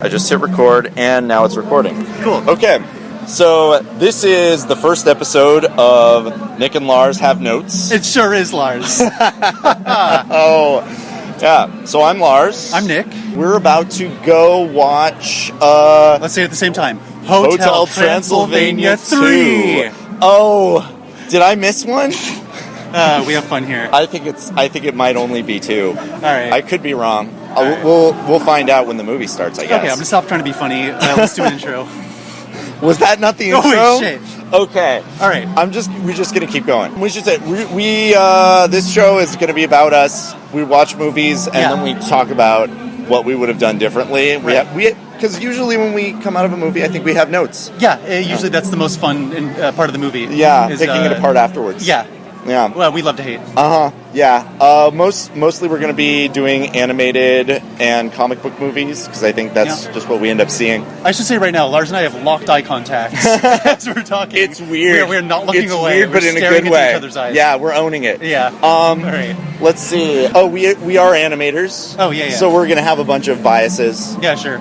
I just hit record, and now it's recording. Cool. Okay, so this is the first episode of Nick and Lars Have Notes. It sure is, Lars. Oh, yeah. So I'm Lars. I'm Nick. We're about to go watch... Let's say it at the same time. Hotel Transylvania 3. Oh, did I miss one? We have fun here. I think it might only be 2. All right. I could be wrong. Right. We'll find out when the movie starts, I guess. Okay, I'm gonna stop trying to be funny. Let's do an intro. Was that not the intro? Oh, shit. Okay. All right. We're just gonna keep going. We should say this show is gonna be about us. We watch movies and then we talk about what we would have done differently. Right. Because usually when we come out of a movie, I think we have notes. Yeah. Usually that's the most fun part of the movie. Yeah. Picking it apart afterwards. Yeah. Yeah. Well, we love to hate. Yeah. Mostly we're going to be doing animated and comic book movies because I think that's just what we end up seeing. I should say right now, Lars and I have locked eye contact as we're talking. It's weird. We're not looking away. Weird, but in a good way. Each other's eyes. Yeah, we're owning it. Yeah. All right. Let's see. Oh, we are animators. Oh, yeah. So we're going to have a bunch of biases. Yeah, sure.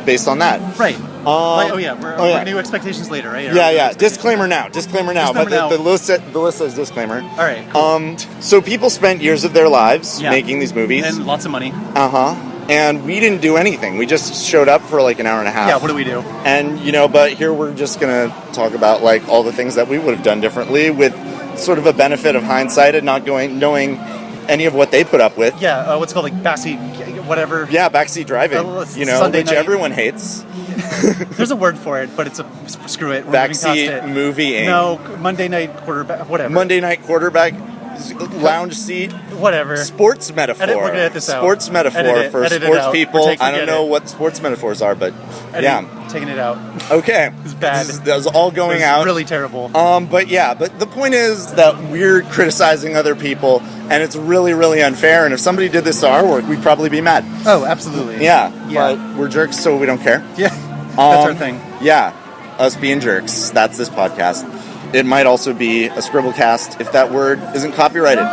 Based on that. Right. We're going to do expectations later, right? Yeah. Disclaimer now. But now. The list says disclaimer. All right. Cool. So people spent years of their lives making these movies. And lots of money. And we didn't do anything. We just showed up for like an hour and a half. Yeah, what do we do? And, but here we're just going to talk about like all the things that we would have done differently with sort of a benefit of hindsight and not knowing any of what they put up with. Yeah, what's it called, like backseat, whatever. Yeah, backseat driving, Sunday which night. Everyone hates. There's a word for it, but it's screw it. We're backseat movieing. No, Monday night quarterback, whatever. Monday night quarterback, lounge seat. Whatever. Sports metaphor. We're going to edit this out. Sports metaphor for sports people. I don't know what sports metaphors are, but Taking it out. Okay. It's bad. That was all going out. Really terrible. But the point is that we're criticizing other people, and it's really, really unfair. And if somebody did this to our work, we'd probably be mad. Oh, absolutely. Yeah. But we're jerks, so we don't care. Yeah. That's our thing. Yeah. Us being jerks. That's this podcast. It might also be a Scribblecast if that word isn't copyrighted.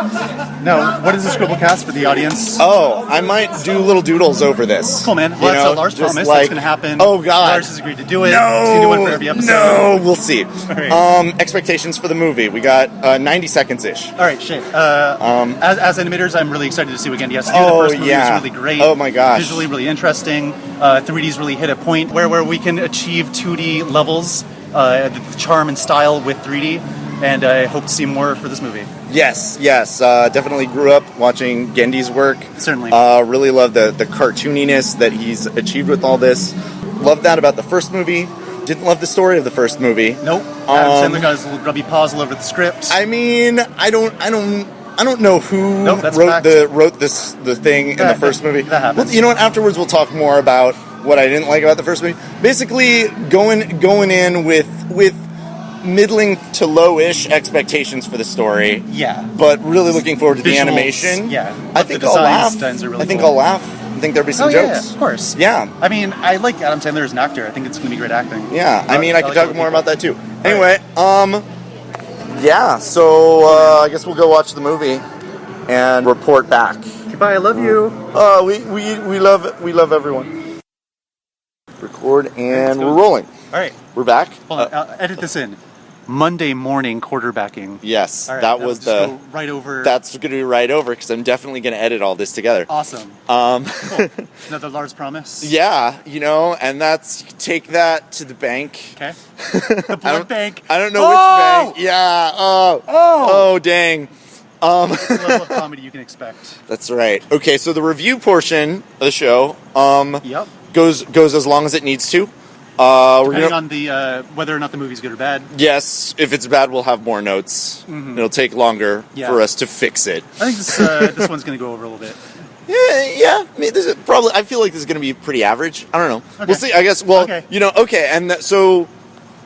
No, what is a Scribblecast for the audience? Oh, I might do little doodles over this. Cool, man. Well, that's Lars promised. That's going to happen. Oh, God. Lars has agreed to do it. No. He's going to do one for every episode. No, we'll see. Right. Expectations for the movie. We got 90 seconds-ish. All right, shit. As animators, I'm really excited to see what Gendy has to do. The first movie was really great. Oh, my gosh. Visually really interesting. 3D's really hit a point where we can achieve 2D levels, the charm and style with 3D. And I hope to see more for this movie. Yes. Definitely grew up watching Gendy's work. Certainly. Really love the cartooniness that he's achieved with all this. Love that about the first movie. Didn't love the story of the first movie. Nope. Adam Sandler got his little grubby paws all over the script. I mean, I don't know who wrote the thing in the first movie. That happens. Well, you know what? Afterwards, we'll talk more about what I didn't like about the first movie. Basically, going in with middling to low-ish expectations for the story. Yeah. But really looking forward to Visuals, the animation. Yeah. I think I'll laugh. Really cool. I'll laugh. I think there'll be some jokes. Yeah, of course. Yeah. I mean, I like Adam Sandler as an actor. I think it's going to be great acting. Yeah. I mean, I could talk more about that too. Anyway, right. So I guess we'll go watch the movie and report back. Goodbye. I love you. We love everyone. Record and we're rolling. All right. We're back. Hold on. I'll edit this in. Monday morning quarterbacking. Yes, right, that was the go right over. That's going to be right over because I'm definitely going to edit all this together. Awesome. Cool. Another Lars promise. Yeah, and that's take that to the bank. Okay. The blood bank. I don't know which bank. Yeah. Oh, dang. That's the level of comedy you can expect. That's right. Okay, so the review portion of the show goes as long as it needs to. Depending on the whether or not the movie's good or bad. Yes, if it's bad, we'll have more notes. Mm-hmm. It'll take longer for us to fix it. I think this one's going to go over a little bit. Yeah. I mean, I feel like this is going to be pretty average. I don't know. Okay. We'll see. I guess. Well, okay. And so,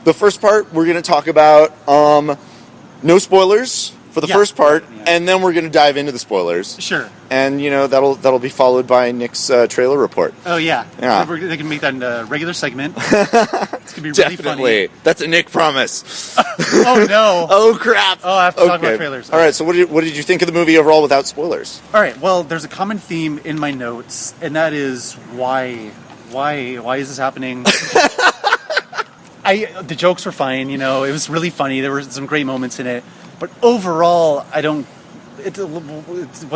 the first part we're going to talk about no spoilers for the first part, and then we're going to dive into the spoilers. Sure. And that'll be followed by Nick's trailer report. Oh yeah. They can make that a regular segment. It's gonna be really funny. That's a Nick promise. Oh no. Oh crap. Oh, I have to talk about trailers. All right. So what did you think of the movie overall without spoilers? All right. Well, there's a common theme in my notes, and that is why why is this happening? The jokes were fine, you know, it was really funny. There were some great moments in it, but overall, what's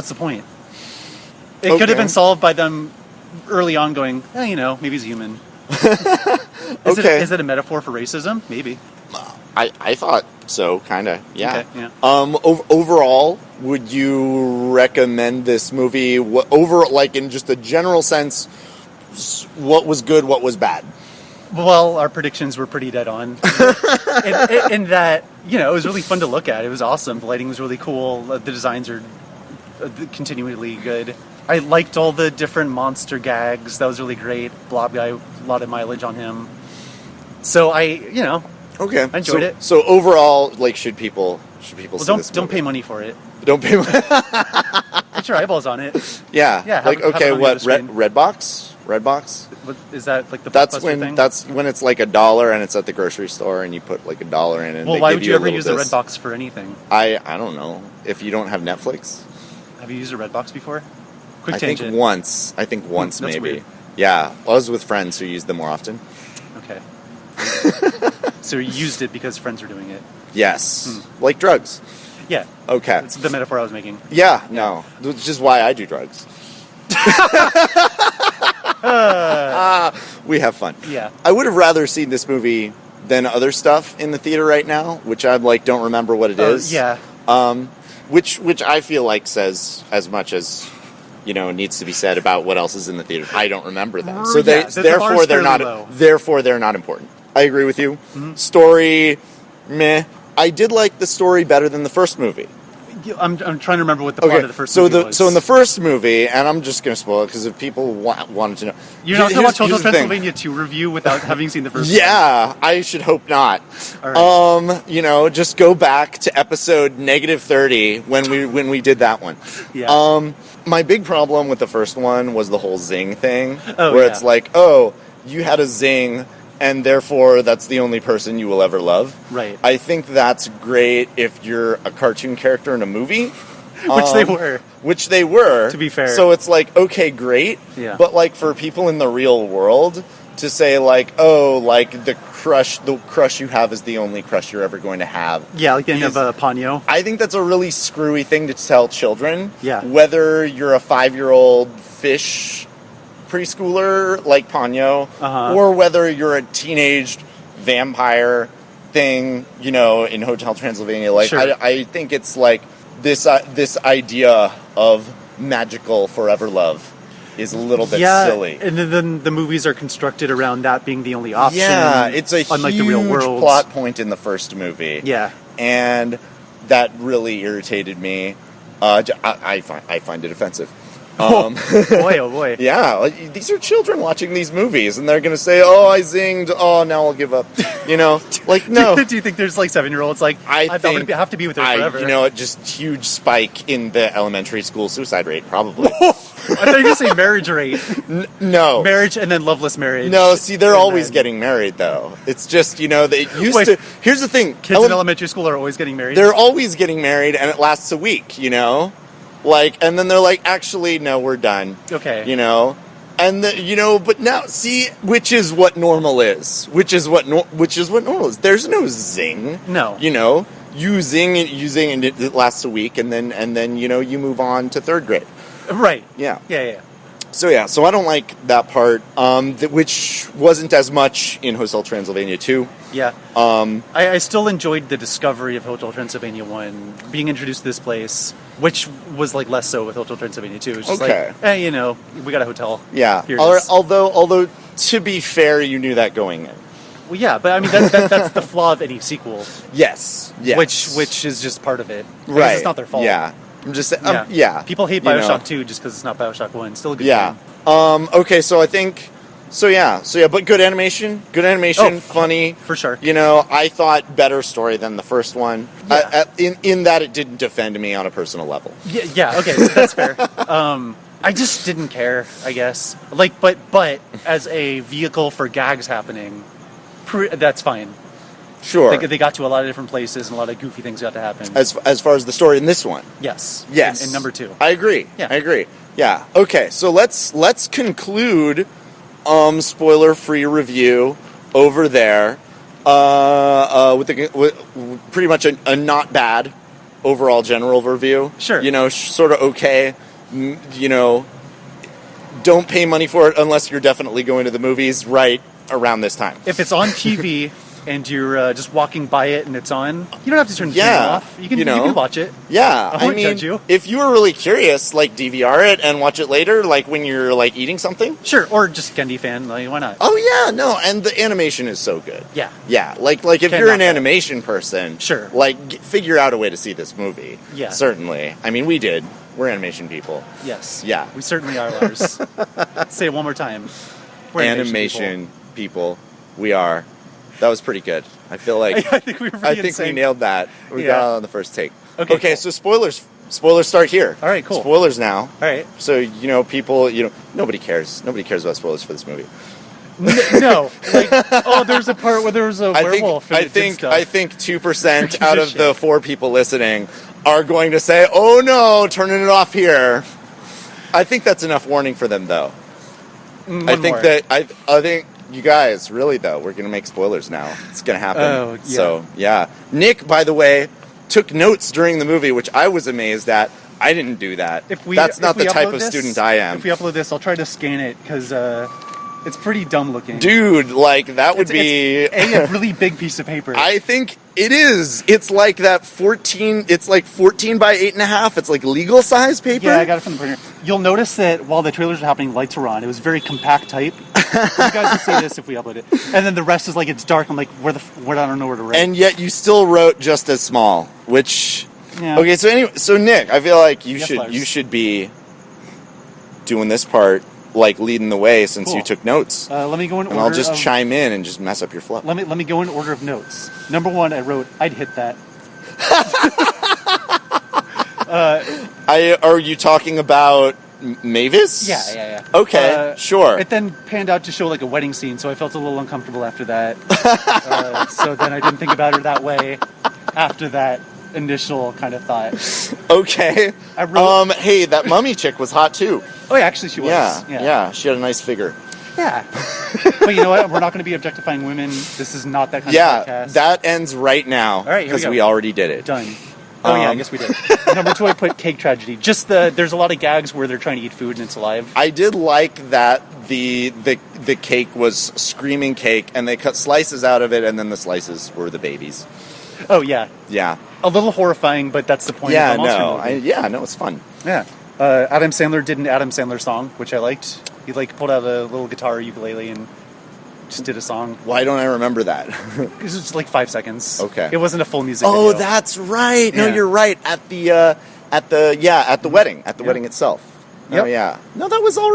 the point? It could have been solved by them early on going, you know, maybe he's human. Is it a metaphor for racism? Maybe. I thought so, kind of, yeah. Okay, yeah. Overall, would you recommend this movie? Like in just a general sense, what was good, what was bad? Well, our predictions were pretty dead on. in that, you know, it was really fun to look at. It was awesome. The lighting was really cool. The designs are continually good. I liked all the different monster gags. That was really great. Blob guy, a lot of mileage on him. So I enjoyed it. So overall, like, should people see this movie? Don't pay money for it. Don't pay money. Put your eyeballs on it. Yeah. Yeah. Like, okay, what? Redbox? What, is that like the that's Blockbuster thing? That's when it's like $1 and it's at the grocery store and you put like $1 in and well, why would you ever use a Redbox for anything? I don't know. If you don't have Netflix. Have you used a Redbox before? Quick I tangent. think once That's maybe. weird. Yeah, I was with friends who used them more often. Okay. So you used it because friends were doing it. Yes, like drugs. Yeah. Okay. That's the metaphor I was making. Yeah, no, which is why I do drugs. We have fun. Yeah. I would have rather seen this movie than other stuff in the theater right now, which I don't remember what it is. Yeah. Which I feel like says as much as needs to be said about what else is in the theater. I don't remember that, so therefore they're not. Low. Therefore, they're not important. I agree with you. Mm-hmm. Story, meh. I did like the story better than the first movie. I'm trying to remember what the plot of the first movie was. So in the first movie, and I'm just going to spoil it because if people wanted to know. You're not going to watch Hotel Transylvania 2 review without having seen the first one? Yeah, I should hope not. All right. Just go back to episode -30 when we did that one. Yeah. My big problem with the first one was the whole zing thing, it's like, you had a zing, and therefore that's the only person you will ever love. Right. I think that's great if you're a cartoon character in a movie. Which they were. To be fair. So it's like, okay, great. Yeah. But like for people in the real world to say like, the crush you have is the only crush you're ever going to have. Yeah, like the end of Ponyo. I think that's a really screwy thing to tell children. Yeah. Whether you're a 5-year-old fish preschooler like Ponyo, or whether you're a teenage vampire thing, in Hotel Transylvania. Like, sure. I think it's like this idea of magical forever love is a little bit silly. And then the movies are constructed around that being the only option. Yeah, it's a unlike huge the real world plot point in the first movie. Yeah. And that really irritated me. I find it offensive. Boy. Yeah, like, these are children watching these movies, and they're going to say, I zinged, now I'll give up. Like, no. Do you think there's like 7-year-olds like, I have to be with her forever? Just huge spike in the elementary school suicide rate, probably. I thought you were going to say marriage rate. No. Marriage and then loveless marriage. No, see, they're always getting married, though. It's just, they used to... Here's the thing. Kids in elementary school are always getting married? They're always getting married, and it lasts a week, Like, and then they're like, actually, no, we're done. Okay. And but now, see, which is what normal is. Which is what normal is. There's no zing. No. You zing and it lasts a week, and then you move on to third grade. Right. Yeah. Yeah. So I don't like that part, which wasn't as much in Hotel Transylvania 2. Yeah. I still enjoyed the discovery of Hotel Transylvania 1, being introduced to this place, which was like less so with Hotel Transylvania 2. It's just like, we got a hotel. Yeah. Here it is. Although, to be fair, you knew that going in. Well, yeah, but I mean, that's the flaw of any sequel. Yes. Which is just part of it. Right. It's not their fault. Yeah. I'm just saying, People hate Bioshock 2 just because it's not Bioshock 1. Still a good game. Okay, so I think... So yeah, but good animation, funny. For sure. I thought better story than the first one. Yeah. In that it didn't offend me on a personal level. Yeah, okay, so that's fair. I just didn't care, I guess. Like, but as a vehicle for gags happening, that's fine. Sure. They got to a lot of different places and a lot of goofy things got to happen. As far as the story in this one. Yes. In number 2. I agree. Yeah. I agree. Yeah. Okay, so let's conclude spoiler-free review over there with pretty much a not bad overall general review. Sure. Sort of okay. Don't pay money for it unless you're definitely going to the movies right around this time. If it's on TV and you're just walking by it and it's on, you don't have to turn the channel off. You can watch it. Yeah. I won't judge you. If you were really curious, DVR it and watch it later, when you're eating something. Sure. Or just Gendy fan. Why not? Oh yeah, no, and the animation is so good. Yeah. Yeah. If you're an animation person, sure. Figure out a way to see this movie. Yeah. Certainly. I mean, we did. We're animation people. Yes. Yeah. We certainly are, Lars. Say it one more time. We're animation people. We are. That was pretty good. I feel like I think we nailed that. We got it on the first take. Okay, cool. So spoilers start here. All right, cool. Spoilers now. All right. So people, nobody cares. Nobody cares about spoilers for this movie. No. There's a part where there was a werewolf. I think 2% out of the 4 people listening are going to say, "Oh no, turning it off here." I think that's enough warning for them, though. I think you guys, really though, we're going to make spoilers now. It's going to happen. Oh, yeah. So, yeah. Nick, by the way, took notes during the movie, which I was amazed at. I didn't do that. That's not the type of student I am. If we upload this, I'll try to scan it, because it's pretty dumb looking. Dude, that would be... It's a really big piece of paper. I think it is. It's that 14... It's 14 by 8.5. It's legal size paper. Yeah, I got it from the printer. You'll notice that while the trailers were happening, lights were on. It was very compact type. You guys will see this if we upload it. And then the rest is it's dark. I'm where I don't know where to write. And yet you still wrote just as small, which... Yeah. Okay, so Nick, I feel like you should be doing this part, leading the way since you took notes. Let me go in order. And I'll just chime in and just mess up your flow. Let me go in order of notes. Number 1, I wrote, I'd hit that. Are you talking about Mavis? Yeah. Okay, sure. It then panned out to show a wedding scene, so I felt a little uncomfortable after that. So then I didn't think about her that way after that initial kind of thought. Okay. I wrote, hey, that mummy chick was hot too. Oh, yeah, actually she was. Yeah, she had a nice figure. Yeah. But you know what? We're not going to be objectifying women. This is not that kind of podcast. Yeah, that ends right now. All right, because we already did it. Done. Oh, yeah, I guess we did. Number 2, I put cake tragedy. Just there's a lot of gags where they're trying to eat food and it's alive. I did like that the cake was screaming cake, and they cut slices out of it, and then the slices were the babies. Oh, yeah. Yeah. A little horrifying, but that's the point of the monster movie. It's fun. Yeah. Adam Sandler did an Adam Sandler song, which I liked. He pulled out a little guitar ukulele and just did a song. Why don't I remember that? It was just 5 seconds. Okay. It wasn't a full music video. Oh, that's right. No, you're right. At the wedding. At the wedding itself. Yep. Oh, yeah. No, that was all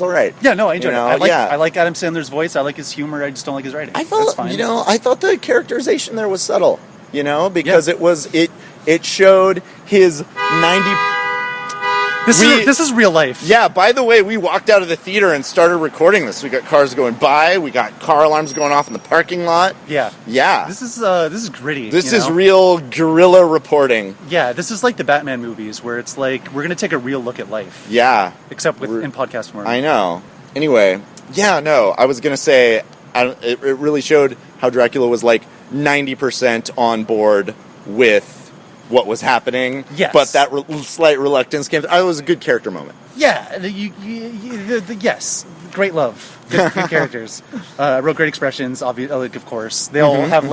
right. Yeah, no, I enjoyed it. I like Adam Sandler's voice. I like his humor. I just don't like his writing. That's fine. I thought the characterization there was subtle. Because it showed his 90. This is real life. Yeah, by the way, we walked out of the theater and started recording this. We got cars going by, we got car alarms going off in the parking lot. Yeah. Yeah. This is gritty. This is real guerrilla reporting. Yeah, this is like the Batman movies where it's we're going to take a real look at life. Yeah. Except in podcast form. I know. Anyway, I was going to say it really showed how Dracula was 90% on board with what was happening. Yes. But that slight reluctance came. It was a good character moment. Yeah. Yes. Great love. Good characters. Wrote great expressions, of course. They all have,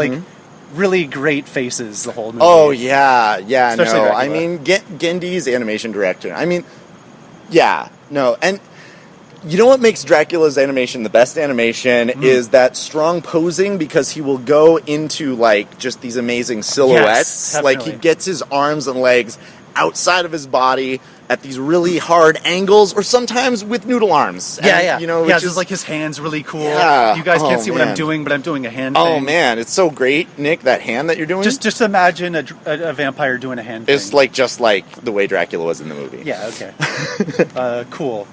really great faces the whole movie. Oh, yeah. Yeah, especially no. Dracula. I mean, Gendy's animation director. I mean, yeah. No. And you know what makes Dracula's animation the best animation is that strong posing, because he will go into just these amazing silhouettes. Yes, he gets his arms and legs outside of his body at these really hard angles, or sometimes with noodle arms. Yeah. Which is his hands really cool. Yeah. You guys can't see what I'm doing, but I'm doing a hand thing. Oh man, it's so great, Nick, that hand that you're doing. Just imagine a vampire doing a hand thing. It's just like the way Dracula was in the movie. Yeah, okay. Cool.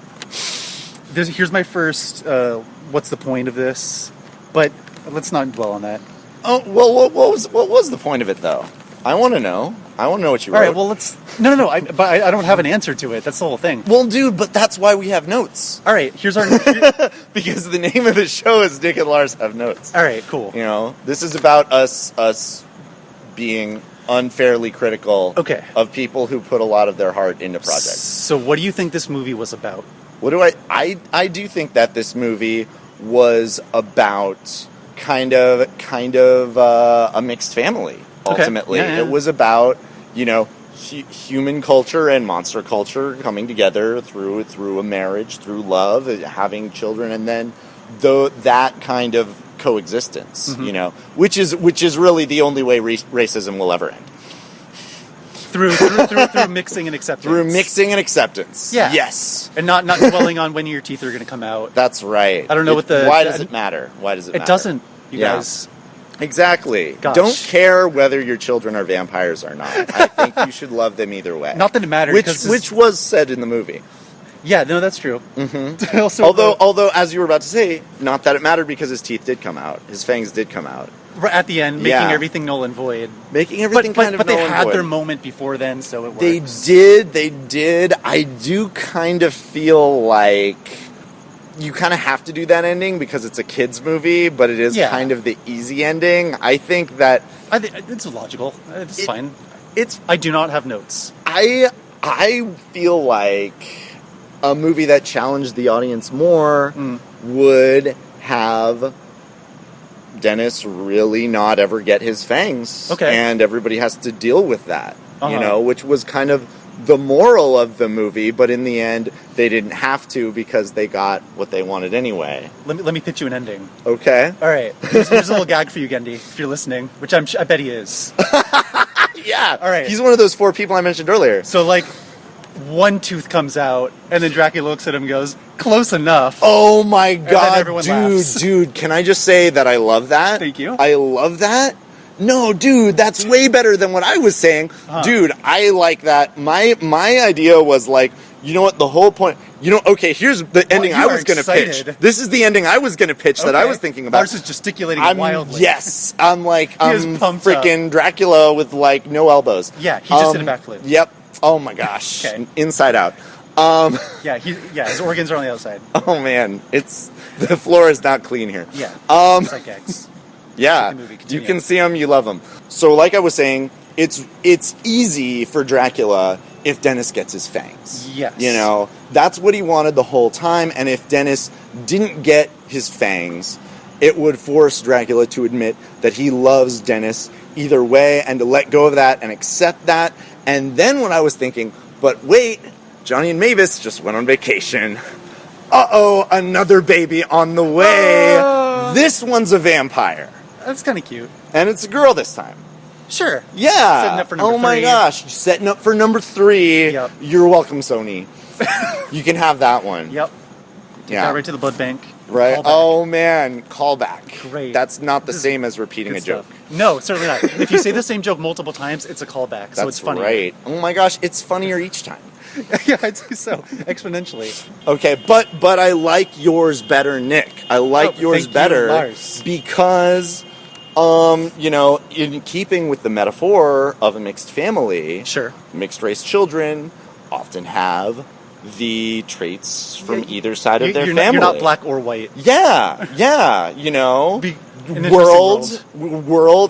Here's my first, what's the point of this? But let's not dwell on that. Oh, well, what was the point of it, though? I want to know. I want to know what you wrote. All right, well, let's... No. But I don't have an answer to it. That's the whole thing. Well, dude, but that's why we have notes. All right, here's our... Because the name of the show is Nick and Lars Have Notes. All right, cool. You know, this is about us being unfairly critical of people who put a lot of their heart into projects. So what do you think this movie was about? What do I do think that this movie was about kind of a mixed family. Ultimately, It was about, you know, human culture and monster culture coming together through a marriage, through love, having children, and then that kind of coexistence. You know, which is really the only way racism will ever end. Through mixing and acceptance. Through mixing and acceptance. Yeah. Yes. And not dwelling on when your teeth are going to come out. That's right. I don't know why does it matter? Why does it matter? It doesn't, you guys. Exactly. Gosh. Don't care whether your children are vampires or not. I think you should love them either way. Not that it matters. Which was said in the movie. Yeah, no, that's true. Mm-hmm. Although, as you were about to say, not that it mattered because his teeth did come out. His fangs did come out. At the end, making everything null and void. Making everything kind of null and void. But they had their moment before then, so it works. They did. I do kind of feel like you kind of have to do that ending because it's a kid's movie, but it is kind of the easy ending. I think that... it's logical. It's fine. I do not have notes. I feel like a movie that challenged the audience more would have Dennis really not ever get his fangs. And everybody has to deal with that, you know, which was kind of the moral of the movie, but in the end, they didn't have to because they got what they wanted anyway. Let me pitch you an ending. Okay. All right. Here's a little gag for you, Gendy, if you're listening, which I bet he is. Yeah. All right. He's one of those 4 people I mentioned earlier. So, like, one tooth comes out, and then Dracula looks at him and goes, close enough. Oh my god, laughs. dude, can I just say that I love that? Thank you. I love that. No, dude, that's way better than what I was saying. Dude, I like that. My idea was like, you know what, the whole point... You know, okay, here's the ending I was going to pitch. This is the ending I was going to pitch that I was thinking about. Lars is gesticulating wildly. Yes, I'm like, freaking up. Dracula with like no elbows. Yeah, he just did a backflip. Yep. Oh my gosh. Inside out. His organs are on the outside. Oh man, the floor is not clean here. Yeah. It's like eggs. Yeah, you can see them, you love them. So, like I was saying, it's easy for Dracula if Dennis gets his fangs. Yes. You know, that's what he wanted the whole time, and if Dennis didn't get his fangs, it would force Dracula to admit that he loves Dennis either way and to let go of that and accept that. And then when I was thinking, but wait, Johnny and Mavis just went on vacation. Uh-oh, another baby on the way. This one's a vampire. That's kind of cute. And it's a girl this time. Sure. Yeah. Setting up for number 3. Oh my gosh. Setting up for number 3. Yep. You're welcome, Sony. You can have that one. Yep. Yeah. Right to the blood bank. Right. Callback. Oh man. Callback. Great. That's not the same as repeating a joke. No, certainly not. If you say the same joke multiple times, it's a callback. So it's funny. Right. Oh my gosh. It's funnier each time. Yeah, I'd say so. Exponentially. Okay, but I like yours better, Nick. I like yours better Lars. Because, you know, in keeping with the metaphor of a mixed family, mixed race children often have the traits from either side of their family. You're not black or white. Yeah, you know, world.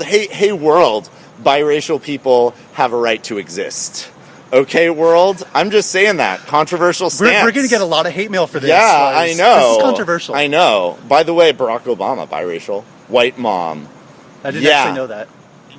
Hey, world. Biracial people have a right to exist. Okay, world. I'm just saying that. Controversial stance. We're going to get a lot of hate mail for this. Yeah, I know. This is controversial. I know. By the way, Barack Obama, biracial. White mom. I didn't actually know that.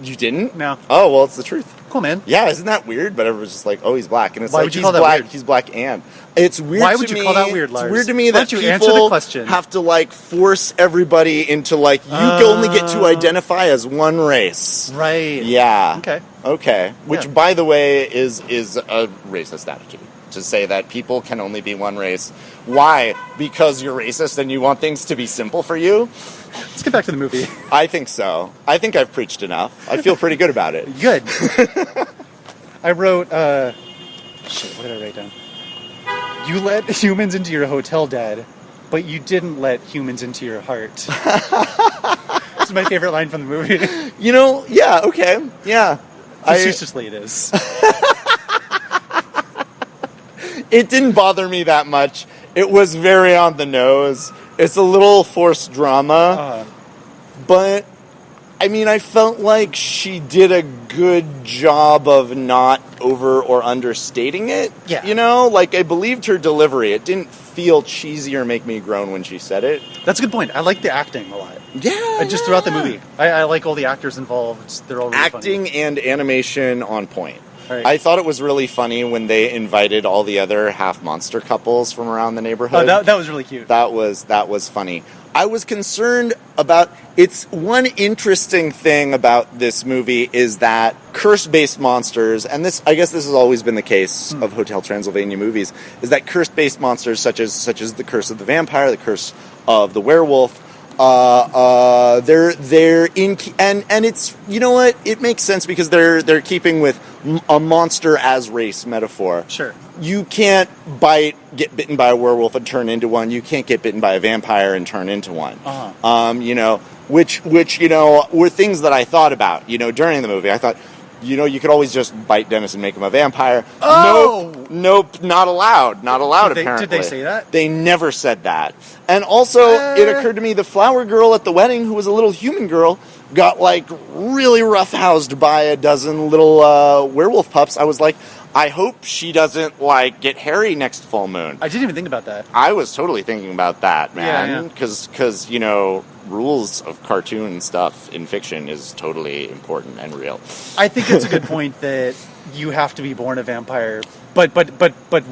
You didn't? No. Oh, well, it's the truth. Cool, man. Yeah, isn't that weird? But everyone's just like, oh, he's black. And it's Why like, would you he's call that black. weird? He's black and. It's weird Why to would you me. call that weird, Lars? It's weird to me that people answer the question? Have to, like, force everybody into, like, you only get to identify as one race. Right. Yeah. Okay. Which, by the way, is a racist attitude. To say that people can only be one race. Why? Because you're racist and you want things to be simple for you? Let's get back to the movie. I think so. I think I've preached enough. I feel pretty good about it. Good. I wrote, what did I write down? You let humans into your hotel, Dad, but you didn't let humans into your heart. This is my favorite line from the movie. You know, yeah, okay. Yeah. Facetiously, it is. It didn't bother me that much. It was very on the nose. It's a little forced drama. But, I mean, I felt like she did a good job of not over or understating it. Yeah. You know? Like, I believed her delivery. It didn't feel cheesy or make me groan when she said it. That's a good point. I like the acting a lot. Yeah. Just throughout the movie. I like all the actors involved. They're all really acting funny. And animation on point. Right. I thought it was really funny when they invited all the other half-monster couples from around the neighborhood. Oh, that was really cute. That was funny. I was concerned about... It's one interesting thing about this movie is that curse-based monsters, and this, I guess this has always been the case of Hotel Transylvania movies, is that curse-based monsters such as the curse of the vampire, the curse of the werewolf, they're in, and it's, you know what, it makes sense because they're keeping with a monster as race metaphor. Sure. You can't get bitten by a werewolf and turn into one. You can't get bitten by a vampire and turn into one. You know, which you know were things that I thought about. You know, during the movie, I thought, you know, you could always just bite Dennis and make him a vampire. Oh! Nope, not allowed. Not allowed, apparently. Did they say that? They never said that. And also, it occurred to me, the flower girl at the wedding, who was a little human girl, got, like, really roughhoused by a dozen little werewolf pups. I was like, I hope she doesn't, like, get hairy next full moon. I didn't even think about that. I was totally thinking about that, man. Yeah. Because, you know, rules of cartoon stuff in fiction is totally important and real. I think it's a good point that you have to be born a vampire, but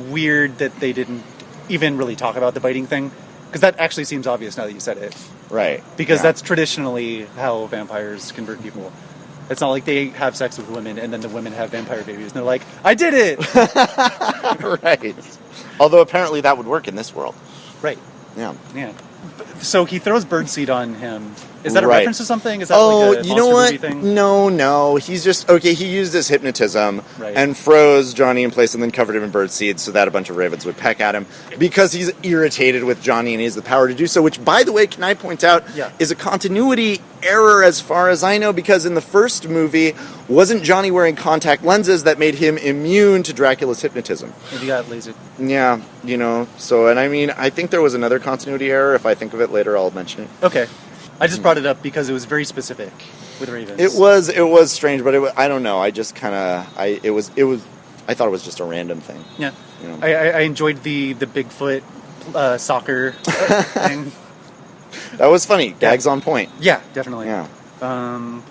weird that they didn't even really talk about the biting thing, because that actually seems obvious now that you said it. Right. Because that's traditionally how vampires convert people. It's not like they have sex with women and then the women have vampire babies and they're like, I did it! Right. Although apparently that would work in this world. Right. Yeah. Yeah. So he throws birdseed on him. Is that a Right. reference to something? Is that like a you know monster what? movie thing? No. He's just, okay, he used his hypnotism Right. and froze Johnny in place and then covered him in birdseed so that a bunch of ravens would peck at him because he's irritated with Johnny and he has the power to do so, which, by the way, can I point out, is a continuity error as far as I know, because in the first movie, wasn't Johnny wearing contact lenses that made him immune to Dracula's hypnotism? And he got lasered. Yeah, you know, so, and I mean, I think there was another continuity error. If I think of it later, I'll mention it. Okay. I just brought it up because it was very specific with ravens. It was strange, but I don't know. I just kind of, I thought it was just a random thing. Yeah. You know? I enjoyed the Bigfoot soccer thing. That was funny. Gags on point. Yeah, definitely. Yeah. I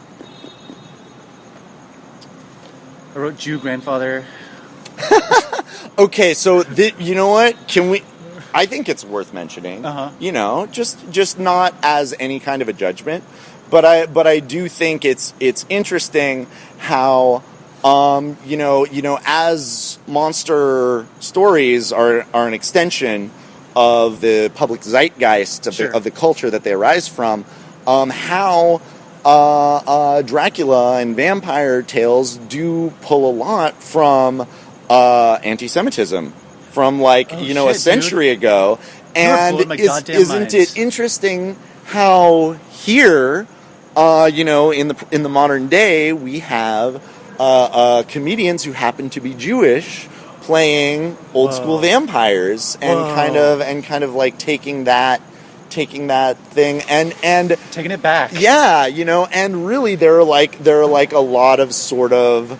wrote Jew grandfather. Okay, so you know what? I think it's worth mentioning. You know, just not as any kind of a judgment, but I do think it's interesting how you know as monster stories are an extension of the public zeitgeist of the culture that they arise from, how Dracula and vampire tales do pull a lot from anti-Semitism from a century ago. And isn't it interesting how here, in the modern day, we have comedians who happen to be Jewish playing old school vampires and kind of like taking that thing and taking it back. Yeah, and really there are like a lot of sort of,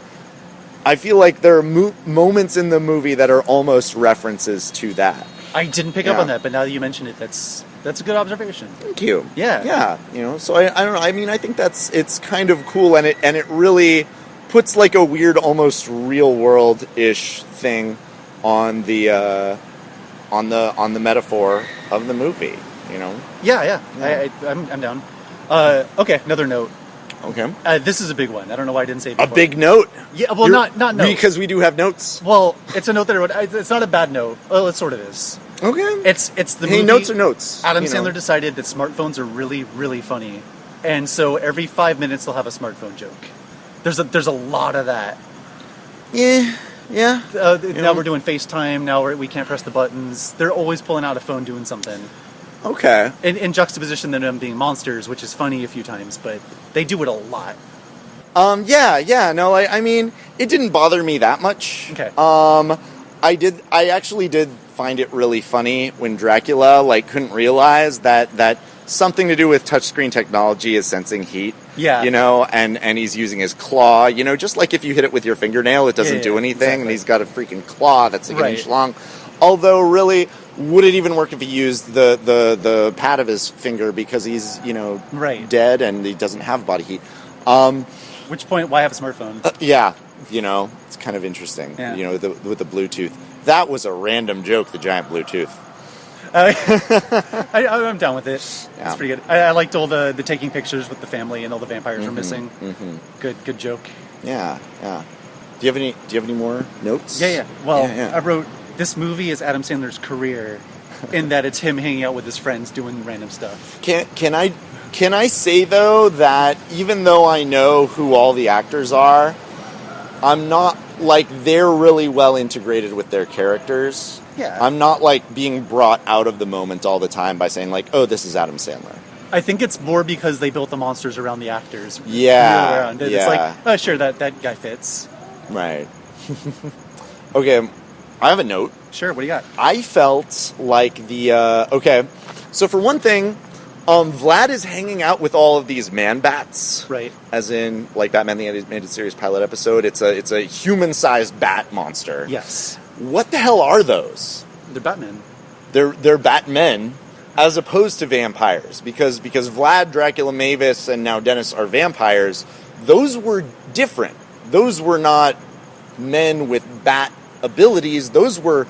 I feel like there are moments in the movie that are almost references to that. I didn't pick up on that, but now that you mention it, that's a good observation. Thank you. Yeah. Yeah, so I don't know. I mean, I think it's kind of cool, and it really puts like a weird, almost real world-ish thing on the metaphor of the movie. Yeah. I'm down. Okay, another note. Okay. This is a big one. I don't know why I didn't say it before. A big note? Yeah, well, not notes. Because we do have notes. Well, it's a note that it's not a bad note. Well, it sort of is. Okay. It's the movie. Hey, notes are notes. Adam Sandler decided that smartphones are really, really funny. And so every 5 minutes they'll have a smartphone joke. There's a lot of that. Yeah. Now we're doing FaceTime. Now we can't press the buttons. They're always pulling out a phone doing something. Okay. In juxtaposition to them being monsters, which is funny a few times, but they do it a lot. No, I mean, it didn't bother me that much. Okay. I actually did find it really funny when Dracula, like, couldn't realize that something to do with touchscreen technology is sensing heat. Yeah. You know, and he's using his claw, you know, just like if you hit it with your fingernail, it doesn't do anything, exactly. and he's got a freaking claw that's like an Right. inch long. Although, really, would it even work if he used the pad of his finger because he's, you know, Right. dead and he doesn't have body heat? Which point, why have a smartphone? Yeah, you know, it's kind of interesting, Yeah. you know, with the Bluetooth. That was a random joke, the giant Bluetooth. I'm down with it. Yeah. It's pretty good. I liked all the taking pictures with the family and all the vampires were missing. Mm-hmm. Good joke. Yeah. Do you have any more notes? Yeah. Well, Yeah. I wrote, this movie is Adam Sandler's career in that it's him hanging out with his friends doing random stuff. Can I say though that even though I know who all the actors are, I'm not like they're really well integrated with their characters. Yeah. I'm not like being brought out of the moment all the time by saying like, oh, this is Adam Sandler. I think it's more because they built the monsters around the actors. Yeah. It's like, oh, sure, that guy fits. Right. Okay, I have a note. Sure, what do you got? I felt like okay, so for one thing, Vlad is hanging out with all of these man-bats. Right. As in, like Batman the Animated Series pilot episode, it's a human-sized bat monster. Yes. What the hell are those? They're Batman. They're Batmen, as opposed to vampires, because Vlad, Dracula, Mavis, and now Dennis are vampires. Those were different. Those were not men with bat abilities. Those were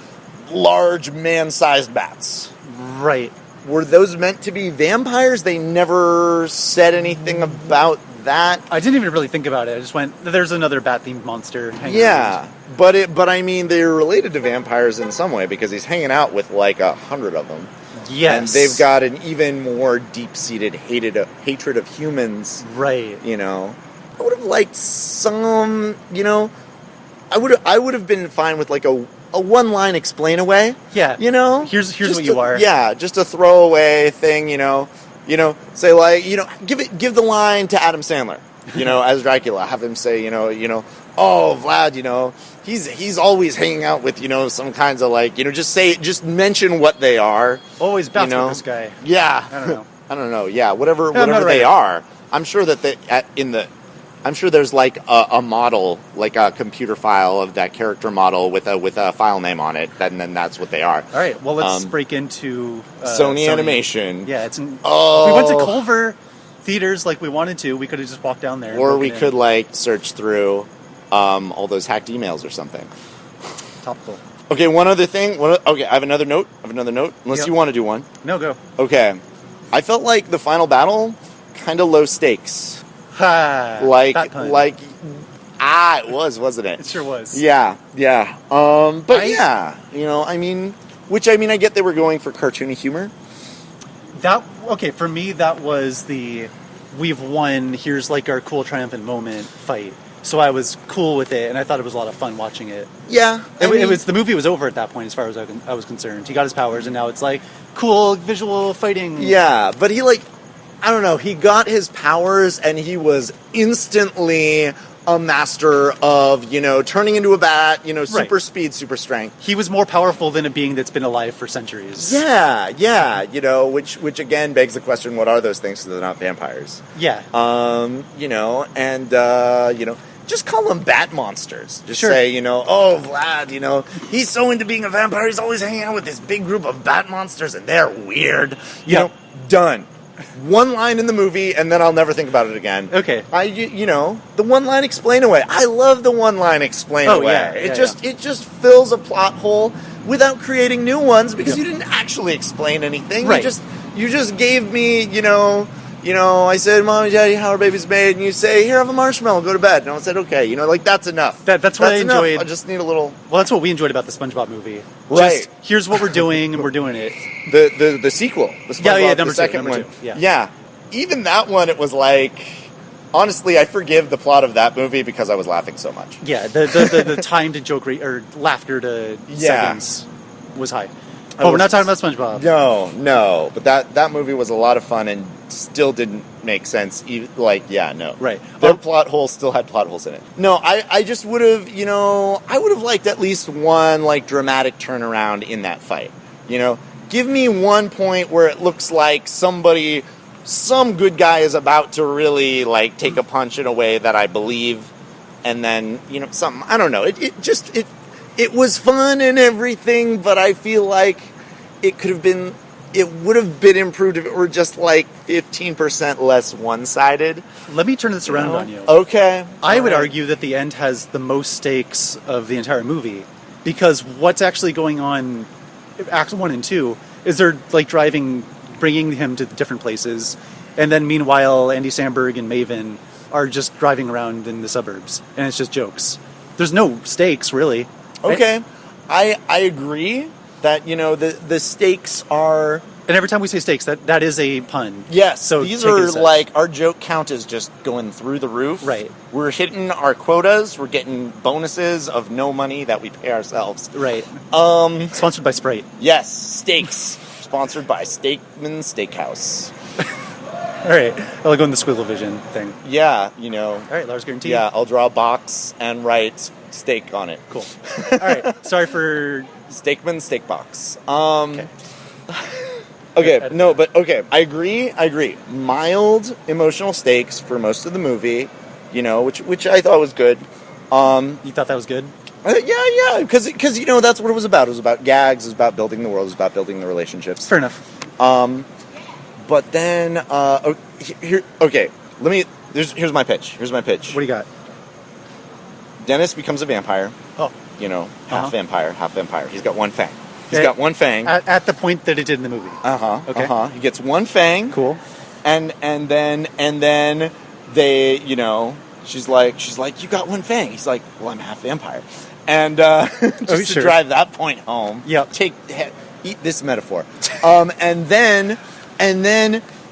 large man-sized bats. Right. Were those meant to be vampires? They never said anything about that. I didn't even really think about it. I just went, there's another bat-themed monster hanging Yeah, around. but I mean, they're related to vampires in some way because he's hanging out with like 100 of them. Yes. And they've got an even more deep-seated hatred of humans. Right. You know, I would have liked some. You know, I would have been fine with like a one-line explain away. Yeah. You know, Here's what you are. Yeah, just a throwaway thing. You know, say like, give the line to Adam Sandler. You know, as Dracula, have him say, oh, Vlad, he's always hanging out with, some kinds of like, just mention what they are. Always bats with this guy. Yeah. I don't know. I don't know. Yeah, whatever they are. I'm sure that I'm sure there's like a model, like a computer file of that character model with a file name on it, and then that's what they are. All right, well, let's break into Sony Animation. Yeah, if we went to Culver theaters like we wanted to, we could have just walked down there. Or we could like search through all those hacked emails or something. Topical. Okay, one other thing. Okay, I have another note. Unless you want to do one. No, go. Okay. I felt like the final battle, kind of low stakes. Ha! It was, wasn't it? It sure was. Yeah. But I get they were going for cartoony humor. For me, that was we've won, here's like our cool triumphant moment fight. So I was cool with it, and I thought it was a lot of fun watching it. Yeah. The movie was over at that point as far as I was concerned. He got his powers, and now it's like, cool visual fighting. Yeah, but he I don't know, he got his powers, and he was instantly a master of, turning into a bat, super speed, super strength. He was more powerful than a being that's been alive for centuries. Yeah, which again begs the question, what are those things so they're not vampires? Yeah. Just call them bat monsters. Just sure. say, oh, Vlad, he's so into being a vampire, he's always hanging out with this big group of bat monsters, and they're weird. Done. One line in the movie, and then I'll never think about it again. Okay. The one-line explain away. I love the one-line explain away. Yeah, it just fills a plot hole without creating new ones because you didn't actually explain anything. Right. You just gave me, I said, Mommy, Daddy, how are babies made? And you say, here, have a marshmallow, go to bed. And I said, okay, that's enough. That's what I enjoyed. I just need a little... Well, that's what we enjoyed about the SpongeBob movie. Right. Just, here's what we're doing, and we're doing it. The sequel. The SpongeBob, number the second two, one. number 2. Yeah. Yeah. Even that one, it was like... Honestly, I forgive the plot of that movie because I was laughing so much. Yeah, the time to joke or laughter to seconds was high. Oh, we're not talking about SpongeBob. No. But that movie was a lot of fun and still didn't make sense. No. Right. Their plot hole still had plot holes in it. No, I just would have, I would have liked at least one, dramatic turnaround in that fight. Give me one point where it looks like some good guy is about to really, take a punch in a way that I believe. And then, something, I don't know. It was fun and everything, but I feel like it would have been improved if it were just 15% less one-sided. Let me turn this around on you. Okay. I would argue that the end has the most stakes of the entire movie, because what's actually going on, Act 1 and 2, is they're bringing him to different places, and then meanwhile Andy Samberg and Maven are just driving around in the suburbs, and it's just jokes. There's no stakes, really. Okay. I agree that, the stakes are... And every time we say stakes, that is a pun. Yes. So these are our joke count is just going through the roof. Right. We're hitting our quotas. We're getting bonuses of no money that we pay ourselves. Right. Sponsored by Sprite. Yes. Steaks. Sponsored by Steakman Steakhouse. All right. I'll go in the Squiggle Vision thing. Yeah, All right, Lars guarantee. Yeah, I'll draw a box and write steak on it. Cool. All right. Sorry for... Steakman Steak Box. Okay, no, but okay. I agree. Mild emotional stakes for most of the movie, which I thought was good. You thought that was good? Yeah, because that's what it was about. It was about gags. It was about building the world. It was about building the relationships. Fair enough. But then, here's my pitch. What do you got? Dennis becomes a vampire. Oh. Half vampire, half vampire. He's got one fang. Got one fang. At the point that it did in the movie. Okay. He gets one fang. Cool. And then they, she's like, you got one fang. He's like, well, I'm half vampire. And to drive that point home. Yep. Eat this metaphor. And then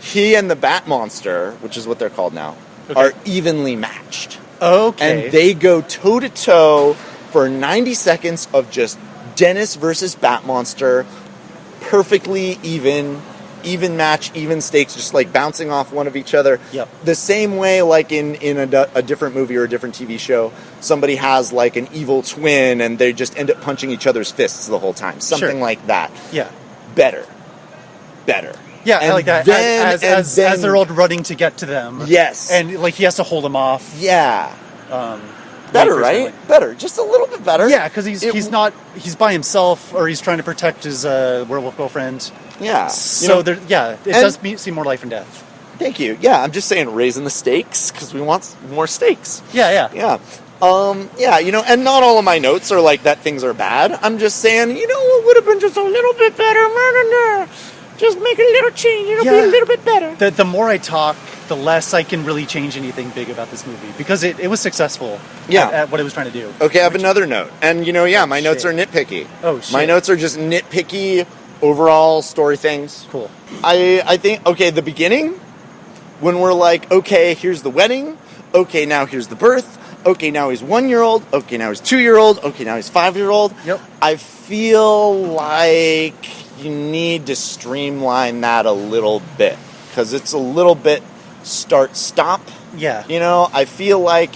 he and the Bat Monster, which is what they're called now, are evenly matched. Okay. And they go toe-to-toe for 90 seconds of just Dennis versus Bat Monster, perfectly even match, even stakes, just bouncing off one of each other. Yep. The same way, in a different movie or a different TV show, somebody has an evil twin and they just end up punching each other's fists the whole time. Something like that. Yeah. Better. Yeah, and I like that. As they're all running to get to them. Yes. And he has to hold them off. Yeah. Better, right? Better. Just a little bit better. Yeah, because he's by himself, or he's trying to protect his werewolf girlfriend. Yeah. So it does seem more life and death. Thank you. Yeah, I'm just saying raising the stakes because we want more stakes. Yeah. And not all of my notes are that things are bad. I'm just saying, it would have been just a little bit better. Just make a little change. It'll be a little bit better. The more I talk, the less I can really change anything big about this movie, because it was successful at what it was trying to do. Okay, I have another note. And, my notes are nitpicky. Oh, shit. My notes are just nitpicky overall story things. Cool. I think, the beginning, when we're okay, here's the wedding. Okay, now here's the birth. Okay, now he's 1-year-old. Okay, now he's 2-year-old. Okay, now he's 5-year-old. Yep. I feel like you need to streamline that a little bit, because it's a little bit start-stop. Yeah. I feel like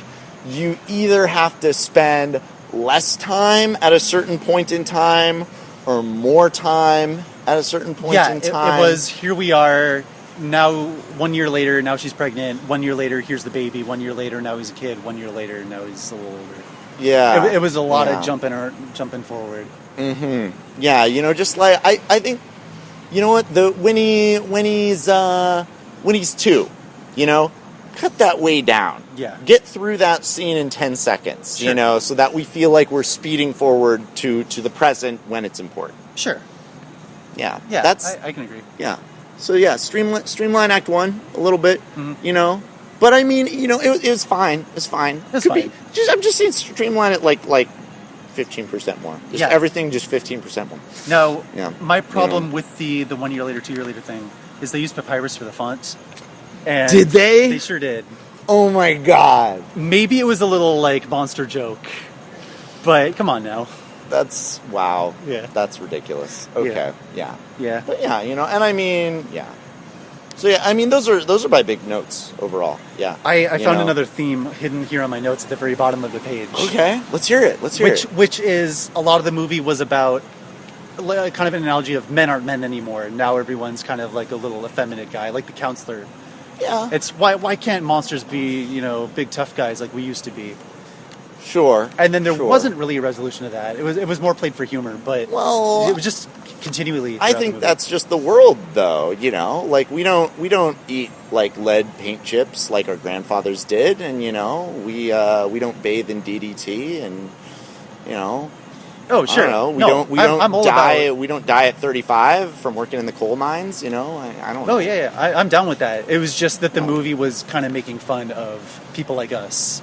you either have to spend less time at a certain point in time or more time at a certain point in time. It was, here we are, now 1 year later, now she's pregnant. 1 year later, here's the baby. 1 year later, now he's a kid. 1 year later, now he's a little older. Yeah. It was a lot of jumping forward. Mm-hmm. Yeah, I think, when he's 2, cut that way down. Yeah. Get through that scene in 10 seconds, sure. So that we feel like we're speeding forward to the present when it's important. Sure. Yeah. Yeah, I can agree. Yeah. So streamline Act 1 a little bit, mm-hmm. But I mean, it was fine. It's fine. It's fine. I'm just saying streamline it like 15% more. Everything just 15% more. No, my problem with the 1 year later, 2 year later thing is they used papyrus for the font. And did they? They sure did. Oh my god. Maybe it was a little monster joke, but come on now. That's wow. Yeah. That's ridiculous. Okay. Yeah. Yeah. But yeah, and I mean, yeah. So yeah, I mean, those are my big notes overall. Yeah. I found another theme hidden here on my notes at the very bottom of the page. Okay. Let's hear it. Which is a lot of the movie was about kind of an analogy of men aren't men anymore. Now everyone's kind of like a little effeminate guy, like the counselor. Yeah. It's why can't monsters be, big tough guys like we used to be? Sure. And then there wasn't really a resolution to that. It was more played for humor, but it was just continually. I think that's just the world, though. Like we don't eat like lead paint chips like our grandfathers did, and we don't bathe in DDT, and Oh, sure. I don't know. We don't die at 35 from working in the coal mines. I don't. Oh yeah. I'm down with that. It was just that the movie was kind of making fun of people like us.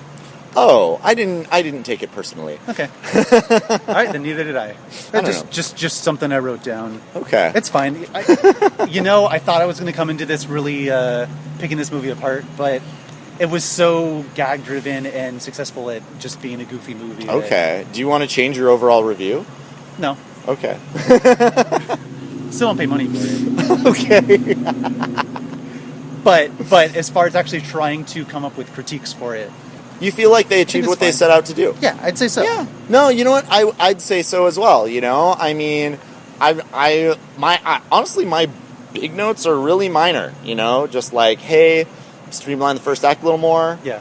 Oh, I didn't take it personally. Okay. All right, then neither did I. Just something I wrote down. Okay. It's fine. I thought I was going to come into this really picking this movie apart, but it was so gag driven and successful at just being a goofy movie. Okay. Do you want to change your overall review? No. Okay. Still don't pay money for it. Okay. But as far as actually trying to come up with critiques for it, you feel like they achieved what they set out to do? Yeah, I'd say so. Yeah. No, you know what? I'd say so as well. I mean, honestly, my big notes are really minor. Just like, hey, streamline the first act a little more. Yeah.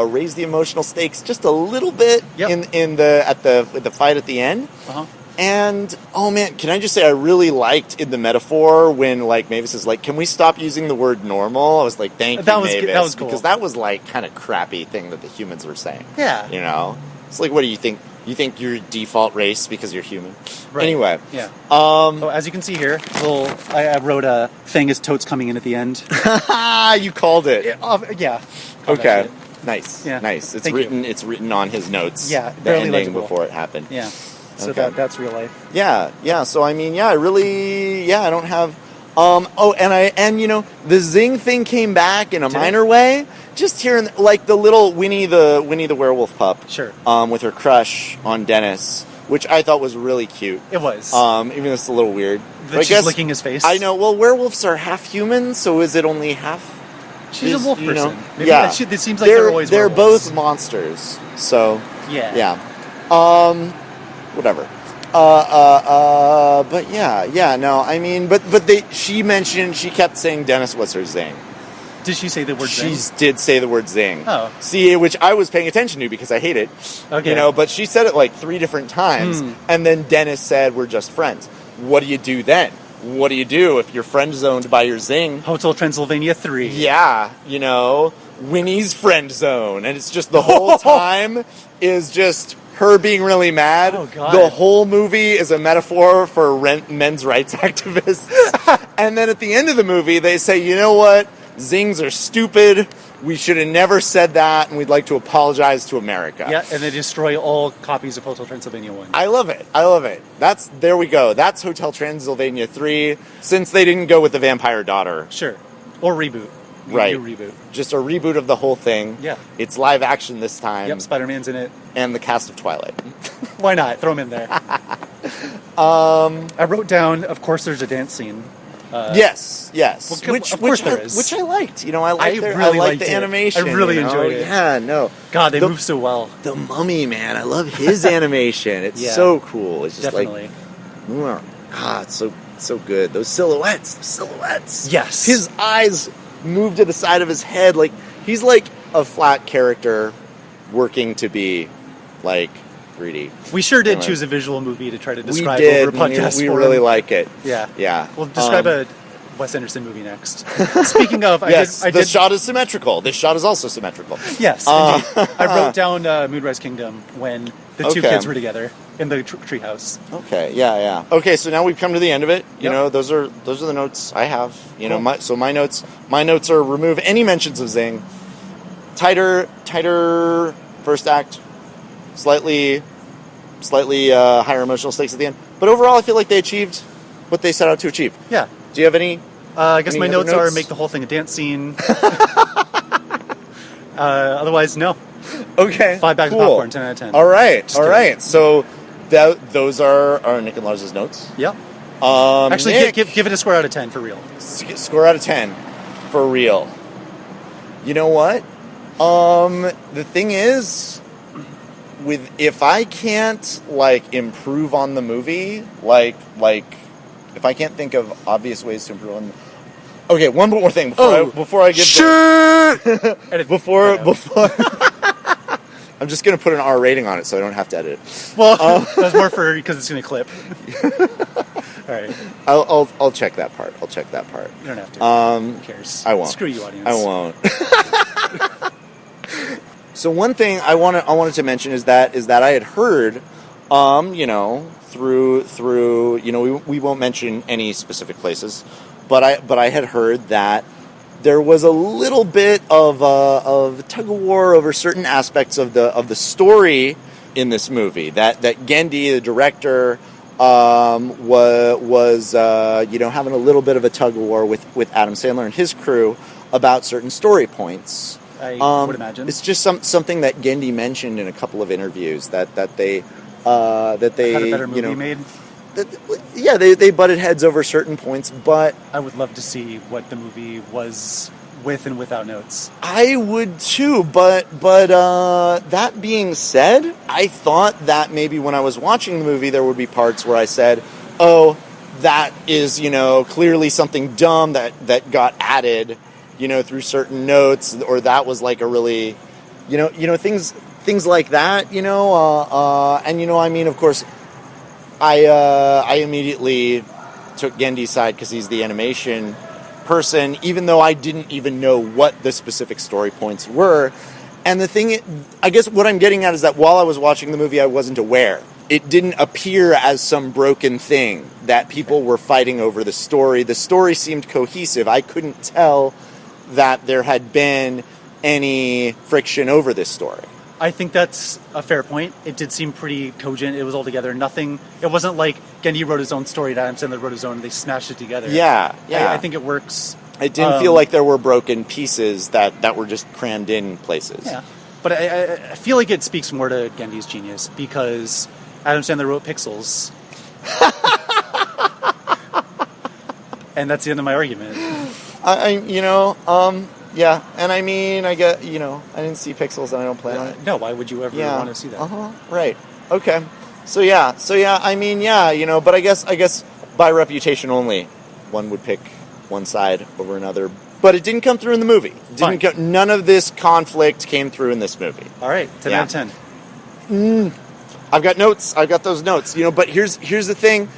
Raise the emotional stakes just a little bit in the fight at the end. Uh-huh. And oh man, can I just say I really liked in the metaphor when like Mavis is like, "Can we stop using the word normal?" I was like, "Thank you, Mavis," that was cool. Because that was like kind of crappy thing that the humans were saying. Yeah. It's like, what do you think? You think you're default race because you're human? Right. Anyway. Yeah. As you can see here, I wrote a thing as totes coming in at the end. You called it. Yeah. Okay. Nice. Yeah. Nice. It's Thank written. you. It's written on his notes. Yeah. The Barely ending legible. before it happened. Yeah. So Okay. that's real life. Yeah. So I mean, I don't have. The Zing thing came back in a minor way. Just hearing like the little Winnie the werewolf pup. Sure. With her crush on Dennis, which I thought was really cute. It was. Even though it's a little weird. That she's licking his face. I know. Well, werewolves are half human, so is it only half? She's a wolf person. Maybe yeah. It seems like they're always They're werewolves. both monsters. So Yeah. Whatever. But yeah. No, I mean, but she kept saying Dennis was her Zing. Did she say the word Zing? She did say the word Zing. Oh. See, which I was paying attention to because I hate it. Okay. But she said it like 3 different times. And then Dennis said, "We're just friends." What do you do then? What do you do if you're friend zoned by your Zing? Hotel Transylvania 3. Yeah, Winnie's friend zone. And it's just the whole time is just her being really mad. Oh, God. The whole movie is a metaphor for men's rights activists. And then at the end of the movie, they say, "You know what? Zings are stupid. We should have never said that, and we'd like to apologize to America." Yeah, and they destroy all copies of Hotel Transylvania 1. I love it. There we go. That's Hotel Transylvania 3, since they didn't go with the vampire daughter. Sure. Or reboot. Right. Reboot. Just a reboot of the whole thing. Yeah. It's live action this time. Yep, Spider-Man's in it. And the cast of Twilight. Why not? Throw him in there. I wrote down, of course, there's a dance scene. Yes. Well, of course there is. Which I liked. I really liked liked the it. animation. I really enjoyed it. Yeah, no. God, they move so well. The Mummy, man. I love his animation. It's so cool. It's just definitely. It's so good. Those silhouettes. Yes. His eyes move to the side of his head. Like, he's like a flat character working to be, like, 3D. We sure did choose a visual movie to try to describe we did, over a podcast. We really like it. Yeah. We'll describe a Wes Anderson movie next. Speaking of, the shot is symmetrical. This shot is also symmetrical. Yes, indeed. I wrote down Moonrise Kingdom when the two kids were together in the treehouse. Okay, yeah. Okay, so now we've come to the end of it. You know, those are the notes I have. You know, my notes are remove any mentions of Zing. Tighter first act, slightly higher emotional stakes at the end. But overall, I feel like they achieved what they set out to achieve. Yeah. Do you have any? I guess my notes are make the whole thing a dance scene. Otherwise, no. Okay. 5 bags of popcorn, 10 out of 10. All right. So those are Nick and Lars' notes. Yep. Actually, Nick, give it a score out of 10 for real. Score out of 10 for real. You know what? The thing is, if I can't improve on the movie, if I can't think of obvious ways to improve on. Okay, one more thing before I give. Before. I'm just gonna put an R rating on it, so I don't have to edit it. Well, that's more because it's gonna clip. All right. I'll check that part. You don't have to. Who cares? I won't. Screw you, audience. I won't. So one thing I wanted to mention is that I had heard, through we won't mention any specific places, but I had heard that there was a little bit of tug of war over certain aspects of the story in this movie. That Genndy, the director, was having a little bit of a tug of war with Adam Sandler and his crew about certain story points. I would imagine it's just something that Genndy mentioned in a couple of interviews that they had a better movie made. They butted heads over certain points, but I would love to see what the movie was with and without notes. I would too, but that being said, I thought that maybe when I was watching the movie there would be parts where I said, "Oh, that is clearly something dumb that got added." Through certain notes, or that was like a really, things like that, and of course, I immediately took Genndy's side because he's the animation person, even though I didn't even know what the specific story points were. And the thing, I guess what I'm getting at is that while I was watching the movie, I wasn't aware. It didn't appear as some broken thing that people were fighting over the story. The story seemed cohesive. I couldn't tell that there had been any friction over this story. I think that's a fair point. It did seem pretty cogent. It was all together. Nothing. It wasn't like Genndy wrote his own story and Adam Sandler wrote his own and they smashed it together. Yeah. I think it works. It didn't feel like there were broken pieces that were just crammed in places. Yeah. But I feel like it speaks more to Genndy's genius because Adam Sandler wrote Pixels. And that's the end of my argument. Yeah, and I get, I didn't see Pixels and I don't plan on it. No, why would you ever want to see that? Right. Okay. But I guess by reputation only, one would pick one side over another. But it didn't come through in the movie. None of this conflict came through in this movie. All right, 10 out of 10. I've got notes. I've got those notes. But here's the thing.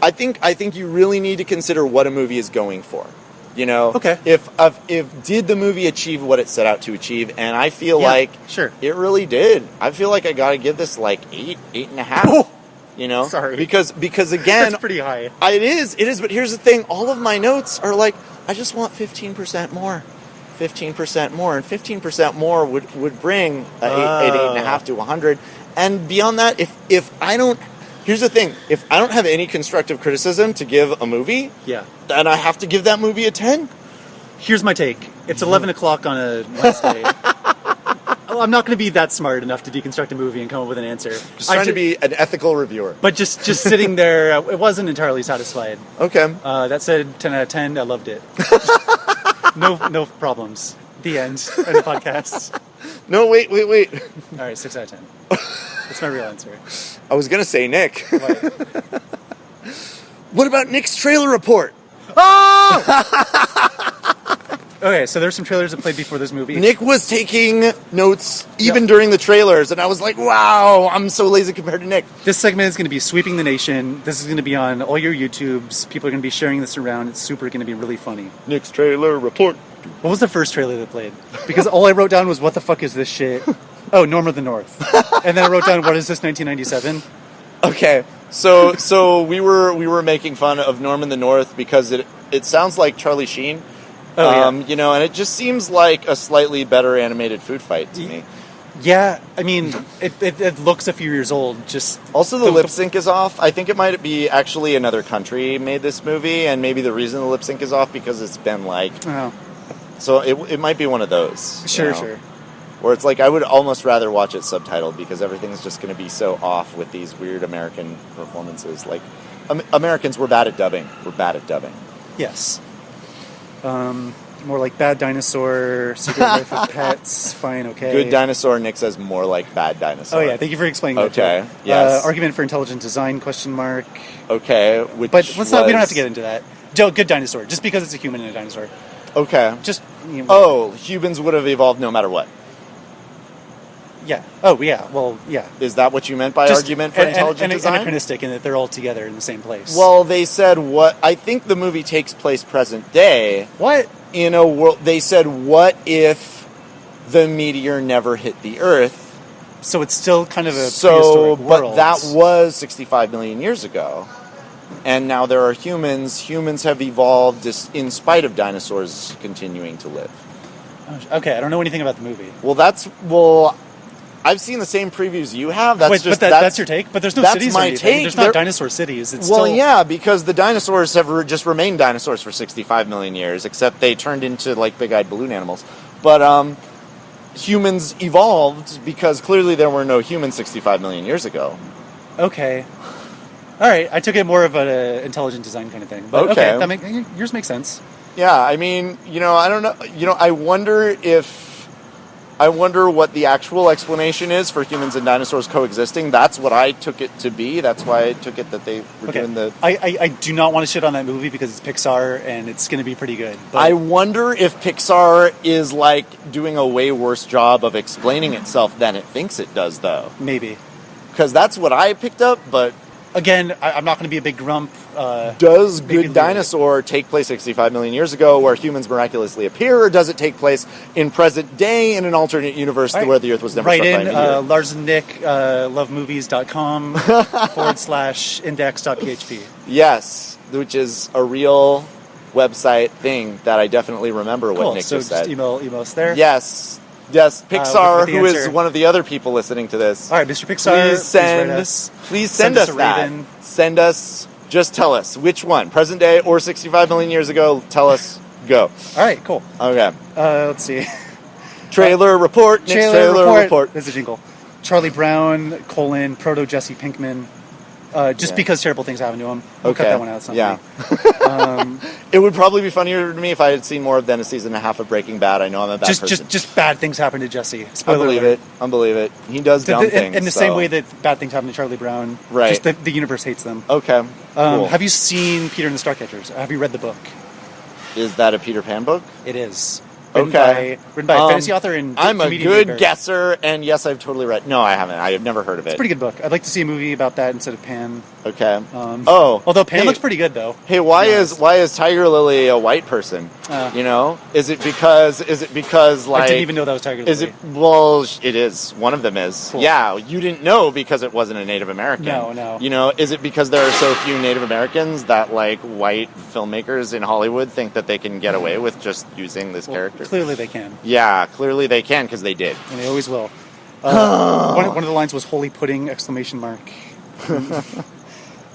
I think you really need to consider what a movie is going for. Okay. If did the movie achieve what it set out to achieve, and I feel like sure it really did. I feel like I gotta give this like 8.5. Oh, sorry. Because again, that's pretty high. It is. But here's the thing: all of my notes are like, I just want 15% more, 15% more, and 15% more would bring an 8.5 to 100. And beyond that, if I don't. Here's the thing, if I don't have any constructive criticism to give a movie, then I have to give that movie a 10. Here's my take. It's 11 o'clock on a Wednesday. I'm not going to be that smart enough to deconstruct a movie and come up with an answer. Just trying to be an ethical reviewer. But just sitting there, it wasn't entirely satisfied. Okay. That said, 10 out of 10, I loved it. No problems. The end of the podcast. No, wait. All right, 6 out of 10. That's my real answer. I was going to say Nick. What? What about Nick's trailer report? Oh! Okay, so there's some trailers that played before this movie. Nick was taking notes even during the trailers, and I was like, wow, I'm so lazy compared to Nick. This segment is going to be sweeping the nation. This is going to be on all your YouTubes. People are going to be sharing this around. It's super going to be really funny. Nick's trailer report. What was the first trailer that played? Because all I wrote down was, what the fuck is this shit? Oh, Norm of the North. And then I wrote down, what is this, 1997? Okay, so we were making fun of Norm in the North because it sounds like Charlie Sheen. And it just seems like a slightly better animated food fight to me. Yeah, I mean, it looks a few years old. Just also, the lip sync is off. I think it might be actually another country made this movie, and maybe the reason the lip sync is off because it's been like. Oh. So it might be one of those. Sure. Where it's like, I would almost rather watch it subtitled because everything's just going to be so off with these weird American performances. Like, Americans, we're bad at dubbing. We're bad at dubbing. Yes. More like Bad Dinosaur, Secret Life of Pets, fine, okay. Good Dinosaur, Nick says more like Bad Dinosaur. Oh yeah, thank you for explaining that. Okay, yes. Argument for Intelligent Design, question mark. Okay, But we don't have to get into that. Good Dinosaur, just because it's a human and a dinosaur. Okay. Just... humans would have evolved no matter what. Yeah. Oh, yeah. Well, yeah. Is that what you meant by argument for intelligent design? Anachronistic in that they're all together in the same place. Well, they said I think the movie takes place present day. What? In a world, they said, what if the meteor never hit the Earth? So it's still kind of a prehistoric world. But that was 65 million years ago. And now there are humans. Humans have evolved in spite of dinosaurs continuing to live. Okay, I don't know anything about the movie. I've seen the same previews you have. That's your take? But there's no cities or anything. Take. There's not dinosaur cities. Yeah, because the dinosaurs have just remained dinosaurs for 65 million years, except they turned into, like, big-eyed balloon animals. But humans evolved because clearly there were no humans 65 million years ago. Okay. All right, I took it more of an intelligent design kind of thing. But okay, yours makes sense. Yeah, I mean, I don't know. I wonder what the actual explanation is for humans and dinosaurs coexisting. That's what I took it to be. That's why I took it that they were doing the... I do not want to shit on that movie because it's Pixar and it's going to be pretty good. But... I wonder if Pixar is, like, doing a way worse job of explaining itself than it thinks it does, though. Maybe. Because that's what I picked up, but... Again, I'm not going to be a big grump. Does Good Dinosaur take place 65 million years ago where humans miraculously appear, or does it take place in present day in an alternate universe where the Earth was never struck by a meteor? Lars and Nick, lovemovies.com /index.php. Yes, which is a real website thing that I definitely remember what Nick just said. So just email us there? Yes, Pixar, who is one of the other people listening to this. All right, Mr. Pixar, please send us that. Send us, just tell us which one, present day or 65 million years ago. Tell us, go. All right, cool. Okay. Let's see. Trailer report. Nick's trailer report. There's a jingle. Charlie Brown, Proto Jesse Pinkman. Because terrible things happen to him. We'll cut that one out. It's not funny. It would probably be funnier to me if I had seen more than a season and a half of Breaking Bad. I know I'm a bad person. Just bad things happen to Jesse. Spoiler alert. Unbelieve it. He does dumb things. In the same way that bad things happen to Charlie Brown. Right. Just the universe hates them. Okay. Cool. Have you seen Peter and the Starcatchers? Have you read the book? Is that a Peter Pan book? It is. Written by a fantasy author and I'm a good guesser, and yes, I've totally read... No, I haven't. I have never heard of it. It's a pretty good book. I'd like to see a movie about that instead of Pan. Okay. Although Pan looks pretty good, though. Hey, why is Tiger Lily a white person? Is it because like... I didn't even know that was Tiger Lily. Well, it is. One of them is. Cool. Yeah, you didn't know because it wasn't a Native American. No. Is it because there are so few Native Americans that, like, white filmmakers in Hollywood think that they can get away with just using this character? Clearly they can. Yeah, clearly they can because they did. And they always will. One of the lines was "Holy pudding!" ! That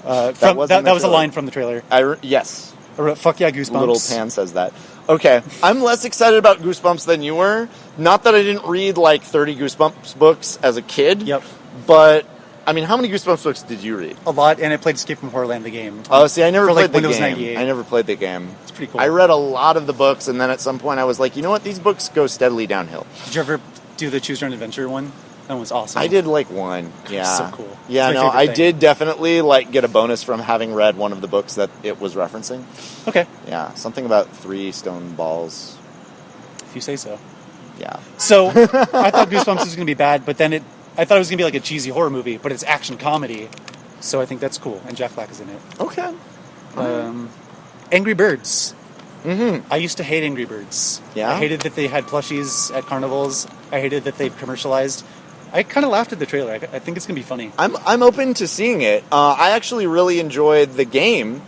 was a line from the trailer. Yes. Fuck yeah, Goosebumps. Little Pan says that. Okay, I'm less excited about Goosebumps than you were. Not that I didn't read like 30 Goosebumps books as a kid. Yep. But I mean, how many Goosebumps books did you read? A lot, and I played Escape from Horrorland, the game. Oh, see, I never played the Windows game. 98. I never played the game. It's pretty cool. I read a lot of the books, and then at some point I was like, you know what? These books go steadily downhill. Did you ever do the Choose Your Own Adventure one? That one was awesome. I did like one. Yeah. So cool. Yeah, no, I did definitely like get a bonus from having read one of the books that it was referencing. Okay. Yeah, something about 3 stone balls. If you say so. Yeah. So, I thought Goosebumps was going to be bad, but then I thought it was going to be like a cheesy horror movie, but it's action comedy. So I think that's cool, and Jack Black is in it. Okay. Angry Birds. Mm-hmm. I used to hate Angry Birds. Yeah? I hated that they had plushies at carnivals. I hated that they've commercialized. I kind of laughed at the trailer. I think it's going to be funny. I'm open to seeing it. I actually really enjoyed the game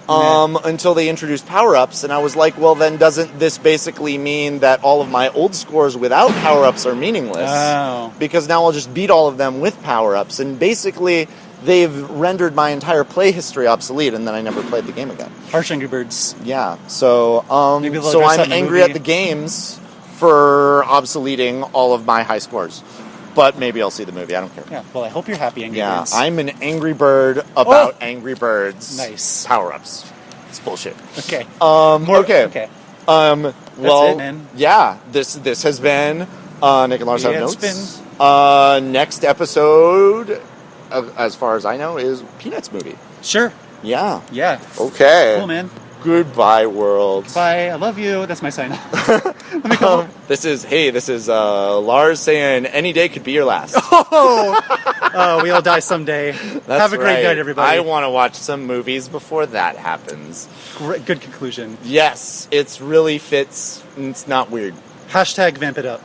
until they introduced power-ups, and I was like, well, then doesn't this basically mean that all of my old scores without power-ups are meaningless? Oh. Because now I'll just beat all of them with power-ups, and basically they've rendered my entire play history obsolete, and then I never played the game again. Harsh Angry Birds. Yeah, so Maybe I'm angry at the games for obsoleting all of my high scores. But maybe I'll see the movie. I don't care. Yeah. Well, I hope you're happy, Angry Yeah, Birds. I'm an angry bird about Angry Birds. Nice. Power-ups. It's bullshit. Okay. Okay. Okay. Well, it, man. yeah. This has been Nick and Lars have Yeah, notes. it's Next episode, as far as I know, is Peanuts movie. Sure. Yeah. Yeah. Okay. Cool, man. Goodbye, world. Bye. I love you. That's my sign. Let me go. This is Lars saying any day could be your last. Oh, we all die someday. Have a great night, everybody. I want to watch some movies before that happens. Good conclusion. Yes, it's really fits. And it's not weird. # vamp it up.